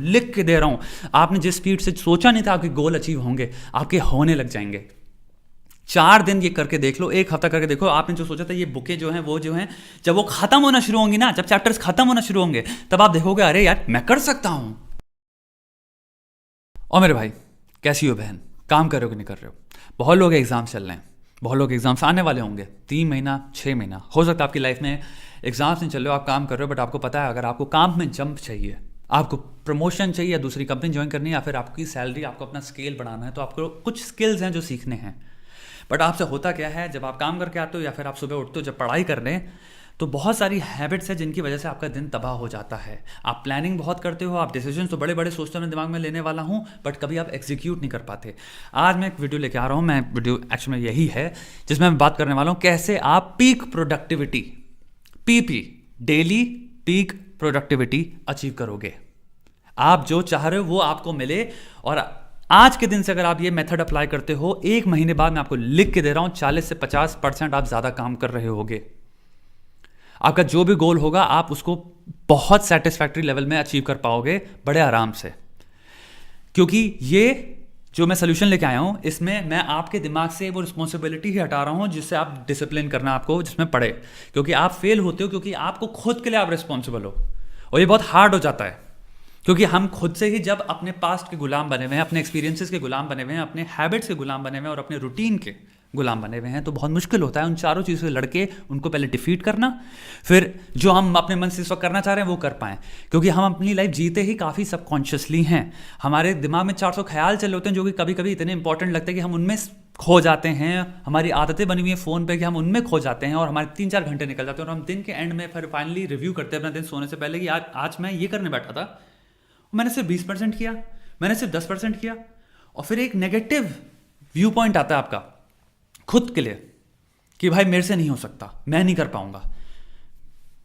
लिख के दे रहा हूँ, आपने जिस स्पीड से सोचा नहीं था आपके गोल अचीव होंगे, आपके होने लग जाएंगे। 4 दिन ये करके देख लो, 1 हफ्ता करके देखो, आपने जो सोचा था ये बुकें जो हैं वो जो हैं, जब वो खत्म होना शुरू होंगी ना, जब चैप्टर्स खत्म होना शुरू होंगे, तब आप देखोगे अरे यार मैं कर सकता हूं। और मेरे भाई कैसी हो बहन, काम कर रहे हो कि नहीं कर रहे हो? बहुत लोग एग्जाम चल रहे हैं, बहुत लोग एग्जाम्स आने वाले होंगे, 3 महीना 6 महीना हो सकता है आपकी लाइफ में एग्जाम्स नहीं चल रहे हो, आप काम कर रहे हो, बट आपको पता है अगर आपको काम में जंप चाहिए, आपको प्रमोशन चाहिए या दूसरी कंपनी ज्वाइन करनी है, या फिर आपकी सैलरी, आपको अपना स्केल बढ़ाना है, तो आपको कुछ स्किल्स हैं जो सीखने हैं। बट आपसे होता क्या है, जब आप काम करके आते हो या फिर आप सुबह उठते हो जब पढ़ाई कर रहे हैं, तो बहुत सारी हैबिट्स हैं जिनकी वजह से आपका दिन तबाह हो जाता है। आप प्लानिंग बहुत करते हो, आप डिसीजन तो बड़े बड़े सोचते हो, दिमाग में लेने वाला हूँ, बट कभी आप एग्जीक्यूट नहीं कर पाते। आज मैं एक वीडियो लेके आ रहा हूँ, मैं वीडियो एक्चुअली में यही है जिसमें मैं बात करने वाला हूँ कैसे आप peak productivity, PP, daily peak productivity achieve करोगे। आप जो चाह रहे हो वो आपको मिले, और आज के दिन से अगर आप ये मेथड अप्लाई करते हो, 1 महीने बाद मैं आपको लिख के दे रहा हूं 40 से 50% आप ज्यादा काम कर रहे होगे। आपका जो भी गोल होगा आप उसको बहुत सेटिस्फैक्टरी लेवल में अचीव कर पाओगे बड़े आराम से। क्योंकि ये जो मैं सोल्यूशन लेके आया हूं, इसमें मैं आपके दिमाग से वो रिस्पॉन्सिबिलिटी ही हटा रहा हूं जिससे आप डिसिप्लिन करना आपको जिसमें पड़े, क्योंकि आप फेल होते हो क्योंकि आपको खुद के लिए आप रिस्पॉन्सिबल हो, और ये बहुत हार्ड हो जाता है क्योंकि हम खुद से ही जब अपने पास्ट के गुलाम बने हुए हैं, अपने एक्सपीरियंसेस के गुलाम बने हुए हैं, अपने हैबिट्स के गुलाम बने हुए हैं और अपने रूटीन के गुलाम बने हुए हैं, तो बहुत मुश्किल होता है उन चारों चीज़ों से लड़के उनको पहले डिफीट करना, फिर जो हम अपने मन से इस वक्त करना चाह रहे हैं वो कर पाएँ। क्योंकि हम अपनी लाइफ जीते ही काफ़ी सबकॉन्शियसली हैं, हमारे दिमाग में 400 ख्याल चल रहे होते हैं जो कि कभी कभी इतने इंपॉर्टेंट लगते हैं कि हम उनमें खो जाते हैं। हमारी आदतें बनी हुई हैं फ़ोन पे कि हम उनमें खो जाते हैं और हमारे 3-4 घंटे निकल जाते हैं, और हम दिन के एंड में फिर फाइनली रिव्यू करते हैं अपना दिन सोने से पहले कि आज मैं ये करने बैठा था, मैंने सिर्फ 20% किया, मैंने सिर्फ 10% किया, और फिर एक नेगेटिव व्यू पॉइंट आता है आपका खुद के लिए कि भाई मेरे से नहीं हो सकता, मैं नहीं कर पाऊंगा।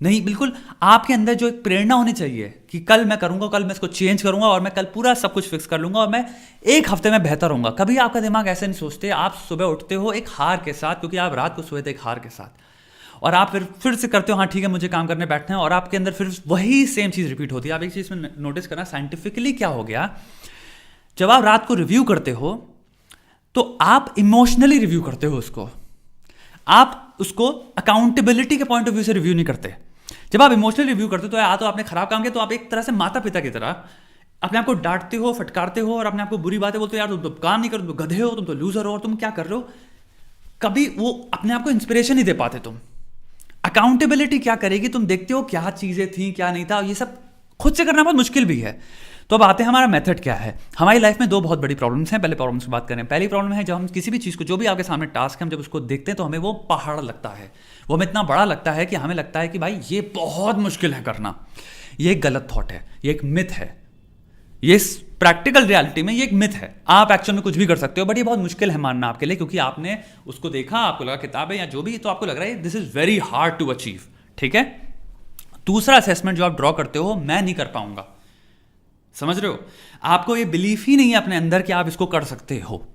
नहीं, बिल्कुल आपके अंदर जो एक प्रेरणा होनी चाहिए कि कल मैं करूंगा, कल मैं इसको चेंज करूंगा और मैं कल पूरा सब कुछ फिक्स कर लूंगा और मैं 1 हफ्ते में बेहतर होऊंगा। कभी आपका दिमाग ऐसे नहीं सोचते, आप सुबह उठते हो एक हार के साथ, क्योंकि आप रात को सोए थे एक हार के साथ, और आप फिर से करते हो हाँ ठीक है मुझे काम करने बैठना है, और आपके अंदर फिर वही सेम चीज़ रिपीट होती है। आप एक चीज़ में नोटिस करना, साइंटिफिकली क्या हो गया, जब आप रात को रिव्यू करते हो तो आप इमोशनली रिव्यू करते हो उसको, आप उसको अकाउंटेबिलिटी के पॉइंट ऑफ व्यू से रिव्यू नहीं करते। जब आप इमोशनली रिव्यू करते हो तो या तो आपने खराब काम किया, तो आप एक तरह से माता पिता की तरह अपने आप को डांटते हो, फटकारते हो, और अपने आप को बुरी बातें बोलते हो, यार तुम तो काम नहीं करो, तुम तो गधे हो, तुम तो लूजर हो, और तुम क्या कर रहे हो। कभी वो अपने आप को इंस्पिरेशन नहीं दे पाते। तुम अकाउंटेबिलिटी क्या करेगी, तुम देखते हो क्या चीज़ें थी क्या नहीं था, ये सब खुद से करना बहुत मुश्किल भी है। तो अब आते हैं हमारा मेथड क्या है। हमारी लाइफ में 2 बहुत बड़ी प्रॉब्लम्स हैं। पहले प्रॉब्लम्स की बात करें, पहली प्रॉब्लम है जब हम किसी भी चीज़ को, जो भी आपके सामने टास्क है, हम जब उसको देखते हैं तो हमें वो पहाड़ लगता है, वो हमें इतना बड़ा लगता है कि हमें लगता है कि भाई ये बहुत मुश्किल है करना। ये एक गलत थॉट है, ये एक मिथ है, ये प्रैक्टिकल रियलिटी में ये एक मिथ है। आप एक्चुअल में कुछ भी कर सकते हो, बट ये बहुत मुश्किल है मानना आपके लिए, क्योंकि आपने उसको देखा, आपको लगा किताबें या जो भी, तो आपको लग रहा है this is very hard to achieve. ठीक है। दूसरा असेसमेंट जो आप ड्रॉ करते हो, मैं नहीं कर पाऊंगा, समझ रहे हो, आपको ये बिलीफ ही नहीं है अपने अंदर कि आप इसको कर सकते हो।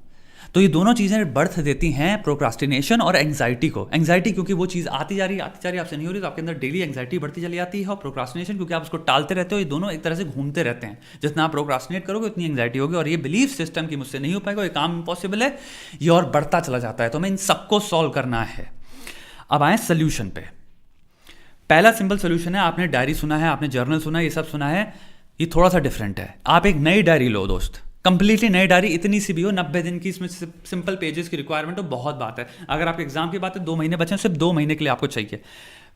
तो ये दोनों चीज़ें बर्थ देती हैं प्रोक्रास्टिनेशन और एंग्जाइटी को। एंग्जाइटी क्योंकि वो चीज़ आती जा रही है आपसे नहीं हो रही, तो आपके अंदर डेली एंग्जाइटी बढ़ती चली जाती है, और प्रोक्रास्टिनेशन क्योंकि आप उसको टालते रहते हो। ये दोनों एक तरह से घूमते रहते हैं, जितना आप प्रोक्रास्टिनेट करोगे उतनी एंग्जाइटी होगी, और ये बिलीफ सिस्टम की मुझसे नहीं हो पाएगा, ये काम इम्पॉसिबल है, ये और बढ़ता चला जाता है। तो हमें इन सबको सॉल्व करना है। अब आए सोल्यूशन पे। पहला सिंपल सोल्यूशन है, आपने डायरी सुना है, आपने जर्नल सुना है, ये सब सुना है, ये थोड़ा सा डिफरेंट है। आप एक नई डायरी लो दोस्त, कंप्लीटली नई डायरी, इतनी सी भी हो, 90 दिन की, इसमें सिंपल पेजेस की रिक्वायरमेंट हो, बहुत बात है। अगर आपके एग्जाम की बात है, 2 महीने बचे, सिर्फ 2 महीने के लिए आपको चाहिए।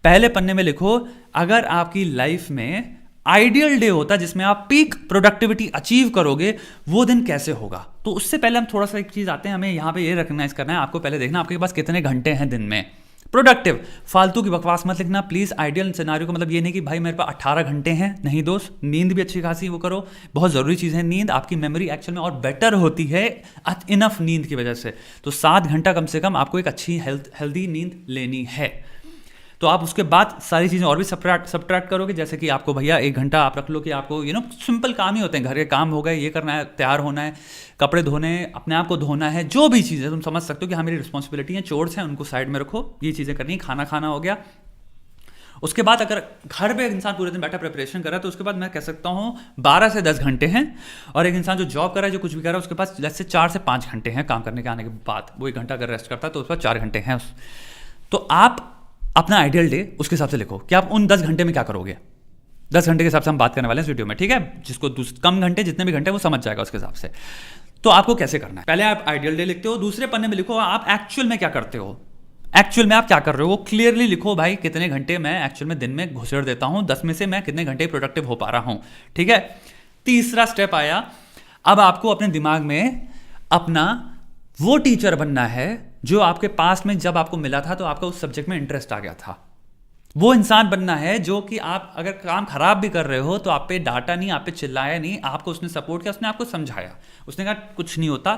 पहले पन्ने में लिखो, अगर आपकी लाइफ में आइडियल डे होता जिसमें आप पीक प्रोडक्टिविटी अचीव करोगे, वो दिन कैसे होगा। तो उससे पहले हम थोड़ा सा एक चीज़ आते हैं, हमें यहाँ पे ये रिकग्नाइज करना है, आपको पहले देखना आपके पास कितने घंटे हैं दिन में प्रोडक्टिव। फालतू की बकवास मत लिखना प्लीज़। आइडियल सिनारियो का मतलब ये नहीं कि भाई मेरे पास 18 घंटे हैं, नहीं दोस्त। नींद भी अच्छी खासी वो करो, बहुत ज़रूरी चीज़ है नींद। आपकी मेमोरी एक्चुअल में और बेटर होती है इनफ नींद की वजह से। तो 7 घंटा कम से कम आपको एक अच्छी हेल्दी नींद लेनी है। तो आप उसके बाद सारी चीज़ें और भी सब्ट्रैक्ट करोगे, जैसे कि आपको भैया 1 घंटा आप रख लो कि आपको सिंपल काम ही होते हैं, घर के काम हो गए, ये करना है, तैयार होना है, कपड़े धोने, अपने आप को धोना है, जो भी चीज़ें तुम समझ सकते हो कि हाँ मेरी रिस्पॉन्सिबिलिटी है, चोर्स हैं, उनको साइड में रखो, ये चीज़ें करनी है। खाना खाना हो गया, उसके बाद अगर घर पे इंसान पूरे दिन बैठा प्रिपरेशन कर रहा है तो उसके बाद मैं कह सकता हूँ 12 से 10 घंटे हैं। और एक इंसान जो जॉब कर रहा है, जो कुछ भी कर रहा है, उसके पास जैसे 4 से 5 घंटे हैं काम करने के आने के बाद। वो 1 घंटा अगर रेस्ट करता है तो उसके बाद 4 घंटे हैं। तो आप अपना आइडियल डे उसके हिसाब से लिखो कि आप उन 10 घंटे में क्या करोगे। 10 घंटे के हिसाब से हम बात करने वाले हैं इस वीडियो में, ठीक है। जिसको कम घंटे, जितने भी घंटे वो समझ जाएगा उसके हिसाब से। तो आपको कैसे करना है, पहले आप आइडियल डे लिखते हो, दूसरे पन्ने में लिखो आप एक्चुअल में क्या करते हो, एक्चुअल में आप क्या कर रहे हो वो क्लियरली लिखो। भाई कितने घंटे मैं एक्चुअल में दिन में घुसेड़ देता हूं, 10 में से मैं कितने घंटे प्रोडक्टिव हो पा रहा हूं, ठीक है। तीसरा स्टेप आया, अब आपको अपने दिमाग में अपना वो टीचर बनना है जो आपके पास में जब आपको मिला था तो आपका उस सब्जेक्ट में इंटरेस्ट आ गया था। वो इंसान बनना है जो कि आप अगर काम खराब भी कर रहे हो तो आप पे डांटा नहीं, आप पे चिल्लाया नहीं, आपको उसने सपोर्ट किया, उसने आपको समझाया, उसने कहा कुछ नहीं होता,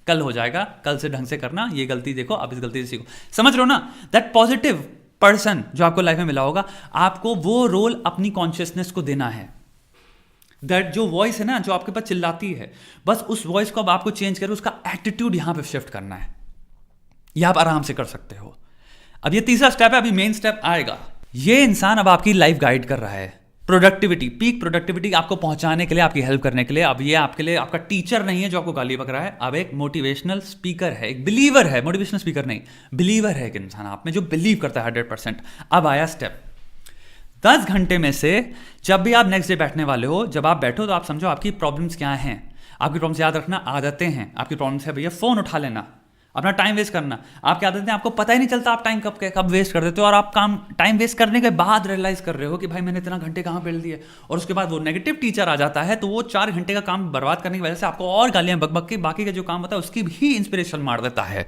कल हो जाएगा, कल से ढंग से करना, ये गलती देखो, अब इस गलती से सीखो। समझ रहे हो ना? दैट पॉजिटिव पर्सन जो आपको लाइफ में मिला होगा, आपको वो रोल अपनी कॉन्शियसनेस को देना है। दैट जो वॉइस है ना जो आपके पास चिल्लाती है, बस उस वॉइस को अब आपको चेंज करके उसका एटीट्यूड यहां पे शिफ्ट करना है। यह आप आराम से कर सकते हो। अब ये तीसरा स्टेप है, अभी मेन स्टेप आएगा। ये इंसान अब आपकी लाइफ गाइड कर रहा है, प्रोडक्टिविटी, पीक प्रोडक्टिविटी आपको पहुंचाने के लिए, आपकी हेल्प करने के लिए। अब ये आपके लिए आपका टीचर नहीं है जो आपको गाली बक रहा है, अब एक मोटिवेशनल स्पीकर है, एक बिलीवर है, मोटिवेशनल स्पीकर नहीं, बिलीवर है एक इंसान आप में जो बिलीव करता है 100%। अब आया स्टेप 10 घंटे में से जब भी आप नेक्स्ट डे बैठने वाले हो, जब आप बैठो तो आप समझो आपकी प्रॉब्लम्स क्या हैं। आपकी प्रॉब्लम्स याद रखना, आदतें हैं। आपकी प्रॉब्लम्स है भैया फोन उठा लेना, अपना टाइम वेस्ट करना। आपकी आदतें आपको पता ही नहीं चलता आप टाइम कब वेस्ट कर देते हो, और आप टाइम वेस्ट करने के बाद रियलाइज कर रहे हो कि भाई मैंने इतना घंटे कहाँ पेल दिए। और उसके बाद वो नेगेटिव टीचर आ जाता है तो वो 4 घंटे का काम बर्बाद करने की वजह से आपको और गालियां बक बक के बाकी का जो काम होता है उसकी भी इंस्पिरेशन मार देता है।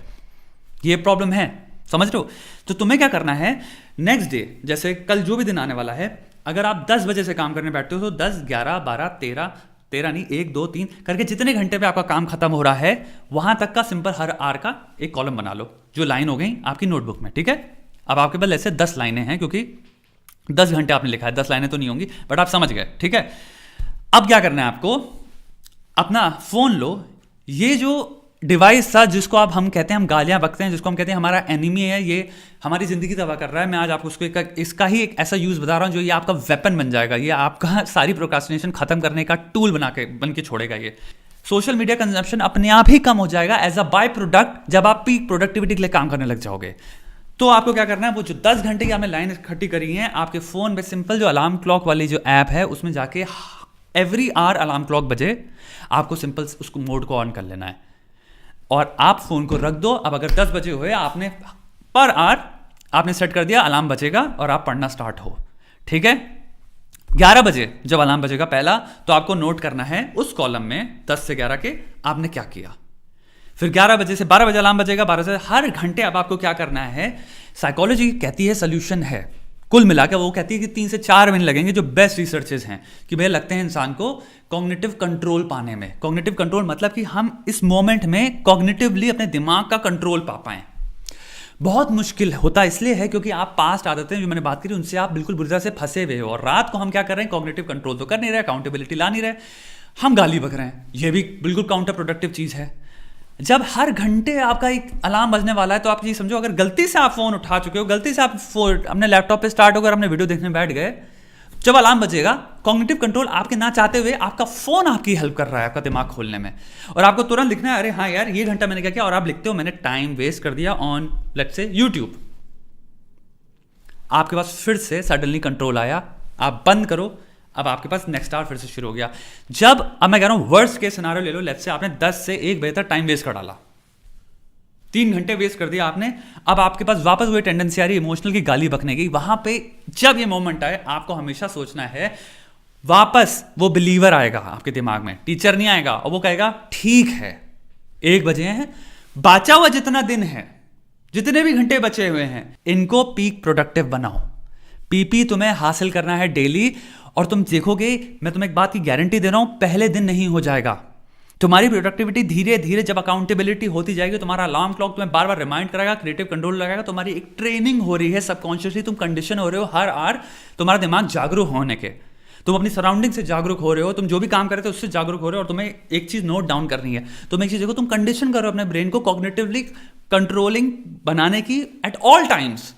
ये प्रॉब्लम है, समझ रहे हो? तो तुम्हें क्या करना है, नेक्स्ट डे जैसे कल जो भी दिन आने वाला है, अगर आप 10 बजे से काम करने बैठते हो तो 10, 11, 12, 13 नहीं, 1, 2, 3 करके जितने घंटे पे आपका काम खत्म हो रहा है वहां तक का सिंपल हर आर का एक कॉलम बना लो, जो लाइन हो गई आपकी नोटबुक में, ठीक है। अब आपके पास ऐसे 10 लाइनें हैं क्योंकि 10 घंटे आपने लिखा है, 10 लाइनें तो नहीं होंगी बट आप समझ गए, ठीक है। अब क्या करना है आपको, अपना फोन लो, ये जो डिवाइस था जिसको आप हम कहते हैं, हम गालियां बकते हैं, जिसको हम कहते हैं हमारा एनिमी है, ये हमारी जिंदगी तबाह कर रहा है। मैं आज आपको उसको इसका ही एक ऐसा यूज बता रहा हूं जो ये आपका वेपन बन जाएगा, ये आपका सारी प्रोक्रास्टिनेशन खत्म करने का टूल बन के छोड़ेगा। ये सोशल मीडिया कंजम्पशन अपने आप ही कम हो जाएगा एज अ बाय प्रोडक्ट जब आप पीक प्रोडक्टिविटी के लिए काम करने लग जाओगे। तो आपको क्या करना है, वो जो 10 घंटे की आपने लाइन इकट्ठी करी है आपके फोन पे, सिंपल जो अलार्म क्लॉक वाली जो ऐप है उसमें जाके एवरी आवर अलार्म क्लॉक बजे आपको सिंपल उसको मोड को ऑन कर लेना है और आप फोन को रख दो। अब अगर 10 बजे हुए, आपने पर आवर आपने सेट कर दिया, अलार्म बजेगा और आप पढ़ना स्टार्ट हो, ठीक है। 11 बजे जब अलार्म बजेगा पहला, तो आपको नोट करना है उस कॉलम में 10 से 11 के आपने क्या किया। फिर 11 बजे से 12 बजे अलार्म बजेगा, 12 से हर घंटे अब आपको क्या करना है। साइकोलॉजी कहती है सोल्यूशन है, कुल मिलाकर वो कहती है कि 3 से 4 महीने लगेंगे, जो बेस्ट रिसर्चेस हैं कि भैया लगते हैं इंसान को कॉग्निटिव कंट्रोल पाने में। कॉग्निटिव कंट्रोल मतलब कि हम इस मोमेंट में कॉग्निटिवली अपने दिमाग का कंट्रोल पा पाएं। बहुत मुश्किल होता इसलिए है क्योंकि आप पास्ट आदतें जो मैंने बात करी उनसे आप बिल्कुल बुरी तरह से फंसे हुए हो, और रात को हम क्या कर रहे हैं, कॉग्निटिव कंट्रोल तो कर नहीं रहे, अकाउंटेबिलिटी ला नहीं रहे, हम गाली बक रहे हैं। यह भी बिल्कुल काउंटर प्रोडक्टिव चीज़ है। जब हर घंटे आपका एक अलार्म बजने वाला है तो आप ये समझो, अगर गलती से आप फोन उठा चुके हो, गलती से आप अपने लैपटॉप पे स्टार्ट होकर अपने वीडियो देखने बैठ गए, जब अलार्म बजेगा कॉग्निटिव कंट्रोल आपके ना चाहते हुए आपका फोन आपकी हेल्प कर रहा है आपका दिमाग खोलने में, और आपको तुरंत लिखना है अरे हाँ यार ये घंटा मैंने क्या किया, और आप लिखते हो मैंने टाइम वेस्ट कर दिया ऑन लेट्स से यूट्यूब। आपके पास फिर से सडनली कंट्रोल आया, आप बंद करो, अब आपके पास नेक्स्ट आवर फिर से शुरू हो गया। जब अब मैं कह रहा हूं वर्स्ट केस सिनेरियो ले लो, लेट्स से आपने 10 से 1 बजे तक टाइम वेस्ट कर डाला, 3 घंटे वेस्ट कर दिया आपने, अब आपके पास वापस वही टेंडेंसी आ रही है इमोशनल की गाली बकने की। वहां पे जब ये मोमेंट आए आपको हमेशा सोचना है, वापस वो बिलीवर आएगा आपके दिमाग में, टीचर नहीं आएगा, और वो कहेगा ठीक है 1 बजे हैं, बचा हुआ जितना दिन है, जितने भी घंटे बचे हुए हैं, इनको पीक प्रोडक्टिव बनाओ। पीपी तुम्हें हासिल करना है डेली, और तुम देखोगे, मैं तुम्हें एक बात की गारंटी दे रहा हूं, पहले दिन नहीं हो जाएगा। तुम्हारी प्रोडक्टिविटी धीरे धीरे जब अकाउंटेबिलिटी होती जाएगी, तुम्हारा अलार्म क्लॉक तुम्हें बार बार रिमाइंड कराएगा, क्रिएटिव कंट्रोल लगाएगा, तुम्हारी एक ट्रेनिंग हो रही है सबकॉन्शियसली, तुम कंडीशन हो रहे हो हर आवर तुम्हारा दिमाग जागरूक होने के, तुम अपनी सराउंडिंग से जागरूक हो रहे हो, तुम जो भी काम कर रहे थे उससे जागरूक हो रहे हो, और तुम्हें एक चीज नोट डाउन करनी है। तुम एक चीज देखो, तुम कंडीशन कर रहे हो अपने ब्रेन को कॉग्निटिवली कंट्रोलिंग बनाने की एट ऑल टाइम्स।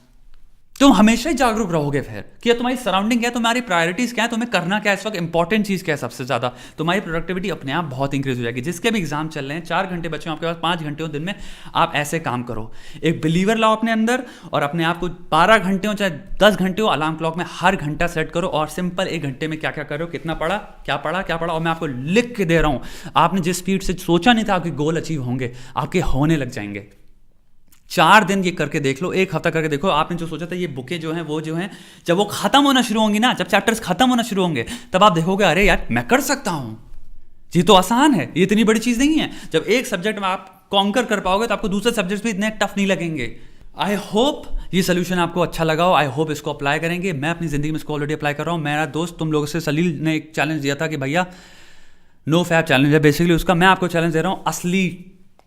तुम हमेशा ही जागरूक रहोगे फिर कि तुम्हारी सराउंडिंग क्या है, तुम्हारी प्रायोरिटीज क्या है, तुम्हें करना क्या है इस वक्त, इंपॉर्टेंट चीज़ क्या है सबसे ज़्यादा। तुम्हारी प्रोडक्टिविटी अपने आप बहुत इंक्रीज हो जाएगी। जिसके भी एग्जाम चल रहे हैं, 4 घंटे बचे हो आपके पास, 5 घंटे हो दिन में, आप ऐसे काम करो। एक बिलीवर लाओ अपने अंदर और अपने आप को 12 घंटे हो चाहे 10 घंटे हो, अलार्म क्लॉक में हर घंटा सेट करो और सिंपल 1 घंटे में क्या क्या करो, कितना पढ़ा, क्या पढ़ा, क्या पढ़ा। और मैं आपको लिख के दे रहा हूँ, आपने जिस स्पीड से सोचा नहीं था आपके गोल अचीव होंगे, आपके होने लग जाएंगे। 4 दिन ये करके देख लो, 1 हफ्ता करके देखो, आपने जो सोचा था ये बुकें जो हैं वो जो हैं, जब वो खत्म होना शुरू होंगी ना, जब चैप्टर्स खत्म होना शुरू होंगे, तब आप देखोगे अरे यार मैं कर सकता हूं, ये तो आसान है, ये इतनी बड़ी चीज नहीं है। जब एक सब्जेक्ट में आप कॉन्कर कर पाओगे तो आपको दूसरे सब्जेक्ट भी इतने टफ नहीं लगेंगे। आई होप ये सोल्यूशन आपको अच्छा लगा हो, आई होप इसको अप्लाई करेंगे। मैं अपनी जिंदगी में इसको ऑलरेडी अप्लाई कर रहा हूँ। मेरा दोस्त तुम लोगों से सलील ने एक चैलेंज दिया था कि भैया नो फैब चैलेंज है बेसिकली उसका, मैं आपको चैलेंज दे रहा हूँ, असली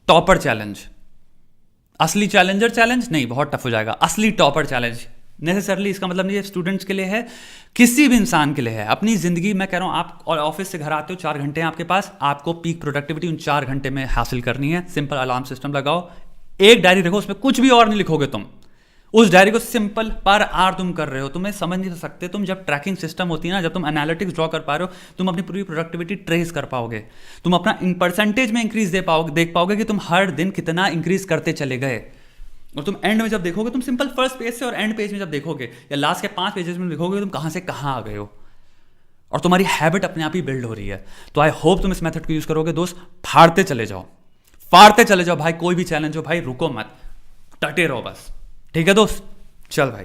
टॉपर चैलेंज। असली चैलेंजर चैलेंज नहीं, बहुत टफ हो जाएगा। असली टॉपर चैलेंज नेसेसरली इसका मतलब नहीं है स्टूडेंट्स के लिए है, किसी भी इंसान के लिए है। अपनी जिंदगी मैं कह रहा हूं, आप ऑफिस से घर आते हो, 4 घंटे हैं आपके पास, आपको पीक प्रोडक्टिविटी उन 4 घंटे में हासिल करनी है। सिंपल अलार्म सिस्टम लगाओ, एक डायरी रखो, उसमें कुछ भी और नहीं लिखोगे तुम, उस डायरी को सिंपल पर आवर तुम कर रहे हो, तुम्हें समझ नहीं सकते। तुम जब ट्रैकिंग सिस्टम होती है ना, जब तुम एनालिटिक्स ड्रॉ कर पा रहे हो, तुम अपनी पूरी प्रोडक्टिविटी ट्रेस कर पाओगे, तुम अपना इन परसेंटेज में इंक्रीज देख पाओगे कि तुम हर दिन कितना इंक्रीज करते चले गए। और तुम एंड में जब देखोगे, तुम सिंपल फर्स्ट पेज से और एंड पेज में जब देखोगे या लास्ट के 5 पेजेस में देखोगे, तुम कहां से कहां आ गए हो और तुम्हारी हैबिट अपने आप ही बिल्ड हो रही है। तो आई होप तुम इस मेथड को यूज करोगे दोस्त। फाड़ते चले जाओ, फाड़ते चले जाओ भाई, कोई भी चैलेंज हो भाई रुको मत, डटे रहो बस। ठीक है दोस्त, चल भाई।